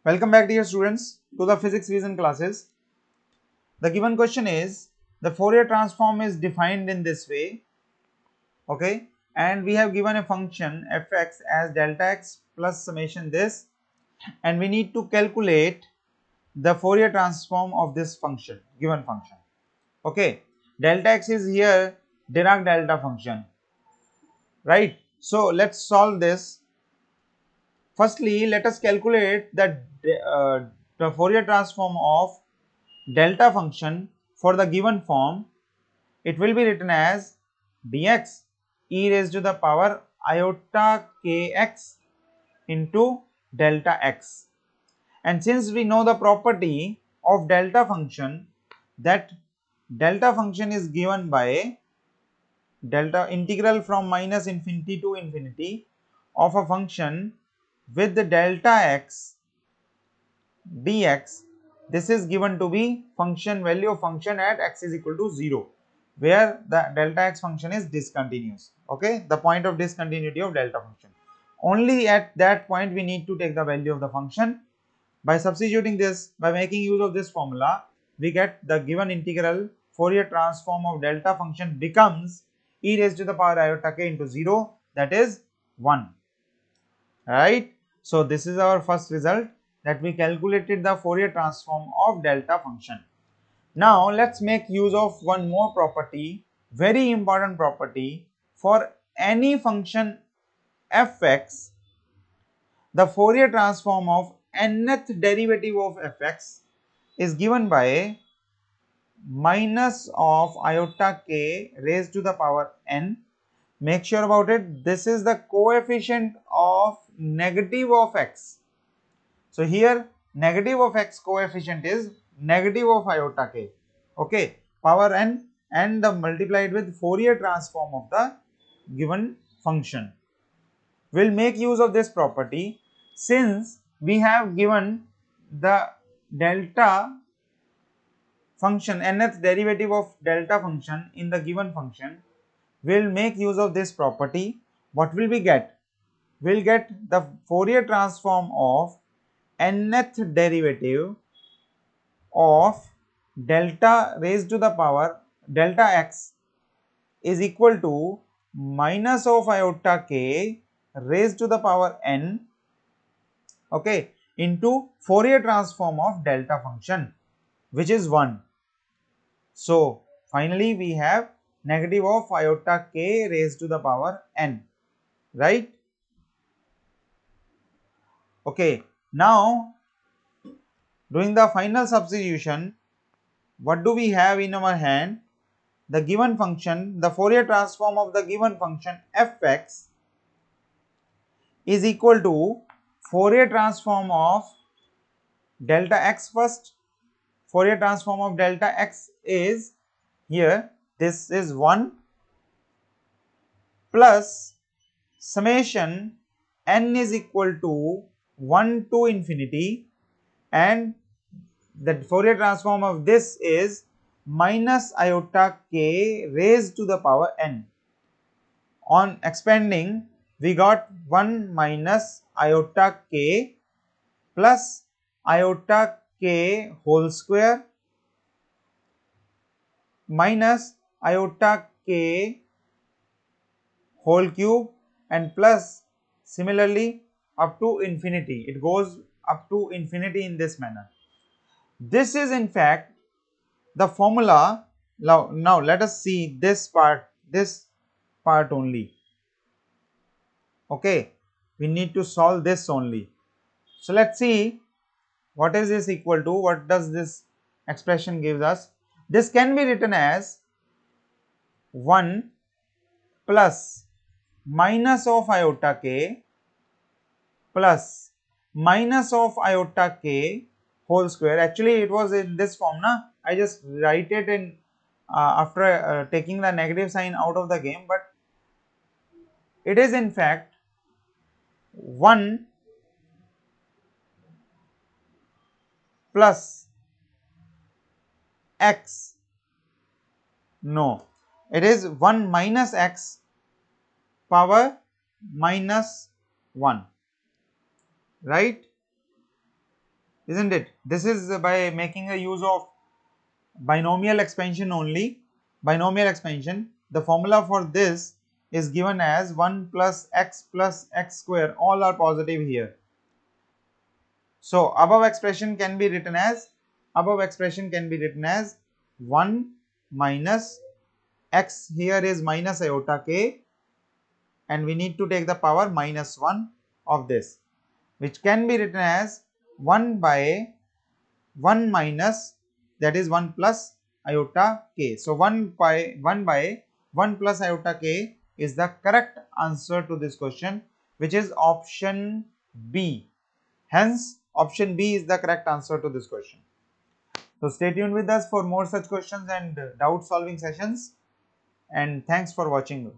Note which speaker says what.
Speaker 1: Welcome back, dear students, to the physics reason classes. The given question is the Fourier transform is defined in this way, okay, and we have given a function fx as delta x plus summation this, and we need to calculate the Fourier transform of this function, given function, okay. Delta x is here Dirac delta function, right? So let's solve this. Firstly, let us calculate the Fourier transform of delta function for the given form. It will be written as dx e raised to the power iota kx into delta x. And since we know the property of delta function, that delta function is given by delta integral from minus infinity to infinity of a function with the delta x dx. This is given to be function value of function at x is equal to 0, where the delta x function is discontinuous, okay, the point of discontinuity of delta function. Only at that point we need to take the value of the function. By substituting this, by making use of this formula, we get the given integral Fourier transform of delta function becomes e raised to the power iota k into 0, that is 1, right? So this is our first result, that we calculated the Fourier transform of delta function. Now let's make use of one more property, very important property. For any function fx, the Fourier transform of nth derivative of fx is given by minus of iota k raised to the power n. Make sure about it, this is the coefficient of negative of x. So here negative of x coefficient is negative of iota k, okay, power n, and the multiplied with Fourier transform of the given function. We'll make use of this property. Since we have given the delta function, nth derivative of delta function in the given function, we'll make use of this property. What will we get? We'll get the Fourier transform of nth derivative of delta raised to the power delta x is equal to minus of iota k raised to the power n, okay, into Fourier transform of delta function, which is 1. So finally we have negative of iota k raised to the power n, right? Okay, now doing the final substitution, what do we have in our hand? The given function, the Fourier transform of the given function fx is equal to Fourier transform of delta x first. Fourier transform of delta x is here, this is 1 plus summation n is equal to 1 to infinity, and the Fourier transform of this is minus iota k raised to the power n. On expanding, we got 1 minus iota k plus iota k whole square minus iota k whole cube, and plus similarly up to infinity. It goes up to infinity in this manner. This is in fact the formula. Now let us see this part only, okay. We need to solve this only. So let's see what is this equal to, what does this expression gives us. This can be written as 1 plus minus of iota k plus minus of iota k whole square. Actually it was in this form, na? I just write it in after taking the negative sign out of the game, but it is in fact 1 plus x, no, it is 1 minus x power minus 1, right? isn't it? This is by making a use of binomial expansion only. Binomial expansion, the formula for this is given as 1 plus x square, all are positive here. So above expression can be written as 1 minus x, here is minus iota k, and we need to take the power minus 1 of this, which can be written as 1 by 1 minus, that is 1 plus iota k. So 1 by 1 plus iota k is the correct answer to this question, which is option B. Hence option B is the correct answer to this question. So stay tuned with us for more such questions and doubt solving sessions, and thanks for watching.